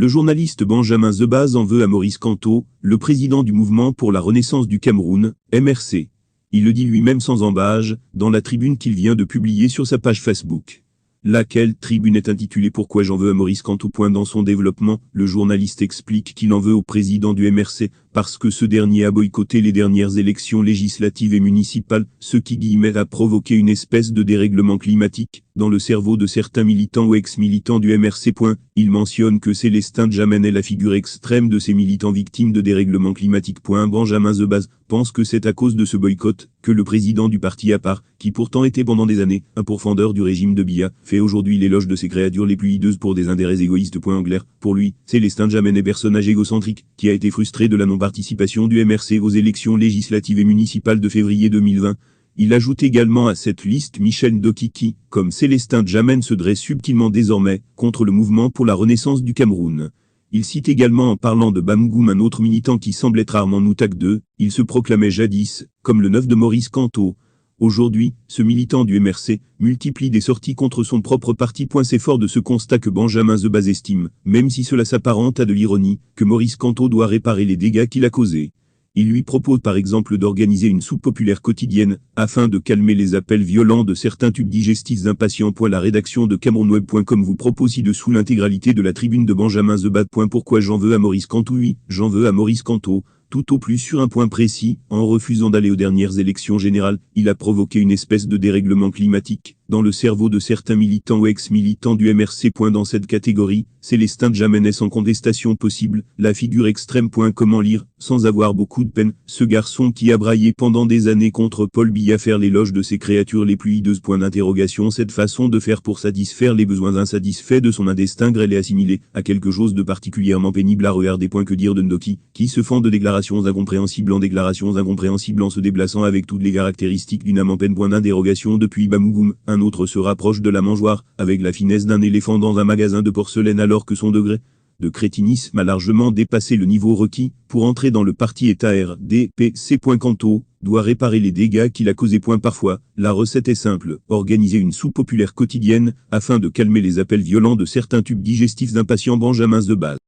Le journaliste Benjamin Zebaz en veut à Maurice Kamto, le président du mouvement pour la renaissance du Cameroun, MRC. Il le dit lui-même sans embâge, dans la tribune qu'il vient de publier sur sa page Facebook. Laquelle tribune est intitulée « Pourquoi j'en veux à Maurice Kamto ?» Dans son développement, le journaliste explique qu'il en veut au président du MRC, parce que ce dernier a boycotté les dernières élections législatives et municipales, ce qui a provoqué une espèce de dérèglement climatique, dans le cerveau de certains militants ou ex-militants du MRC. Il mentionne que Célestin Djamène est la figure extrême de ces militants victimes de dérèglement climatique. Benjamin Zebaz pense que c'est à cause de ce boycott, que le président du parti à part, qui pourtant était pendant des années un pourfendeur du régime de Biya, fait aujourd'hui l'éloge de ces créatures les plus hideuses pour des intérêts égoïstes. En clair, pour lui, Célestin Djamène est personnage égocentrique, qui a été frustré de la non-participation du MRC aux élections législatives et municipales de février 2020. Il ajoute également à cette liste Michel Ndoki qui, comme Célestin Djamène, se dresse subtilement désormais contre le mouvement pour la renaissance du Cameroun. Il cite également en parlant de Bamgoum un autre militant qui semble être Armand Noutak II, il se proclamait jadis, comme le neuf de Maurice Kamto. Aujourd'hui, ce militant du MRC multiplie des sorties contre son propre parti. C'est fort de ce constat que Benjamin Zebaz estime, même si cela s'apparente à de l'ironie, que Maurice Kamto doit réparer les dégâts qu'il a causés. Il lui propose par exemple d'organiser une soupe populaire quotidienne, afin de calmer les appels violents de certains tubes digestifs impatients. La rédaction de CamerounWeb.com vous propose ci-dessous l'intégralité de la tribune de Benjamin Zebaz. Pourquoi j'en veux à Maurice Kamto? Oui, j'en veux à Maurice Kamto. Tout au plus sur un point précis, en refusant d'aller aux dernières élections générales, il a provoqué une espèce de dérèglement climatique, dans le cerveau de certains militants ou ex-militants du MRC. Dans cette catégorie, Célestin Djamène est sans contestation possible, la figure extrême. Comment lire, sans avoir beaucoup de peine, ce garçon qui a braillé pendant des années contre Paul Biya faire l'éloge de ces créatures les plus hideuses. Cette façon de faire pour satisfaire les besoins insatisfaits de son intestin grêle et assimilé à quelque chose de particulièrement pénible à regarder. Que dire de Ndoki, qui se fend de déclarations incompréhensibles en déclarations incompréhensibles en se déplaçant avec toutes les caractéristiques d'une âme en peine. D'interrogation depuis Bamgoum, un autre se rapproche de la mangeoire, avec la finesse d'un éléphant dans un magasin de porcelaine alors que son degré de crétinisme a largement dépassé le niveau requis pour entrer dans le parti État RDPC. Kamto doit réparer les dégâts qu'il a causés. Parfois, la recette est simple, organiser une soupe populaire quotidienne afin de calmer les appels violents de certains tubes digestifs impatients. Benjamin Zebaz.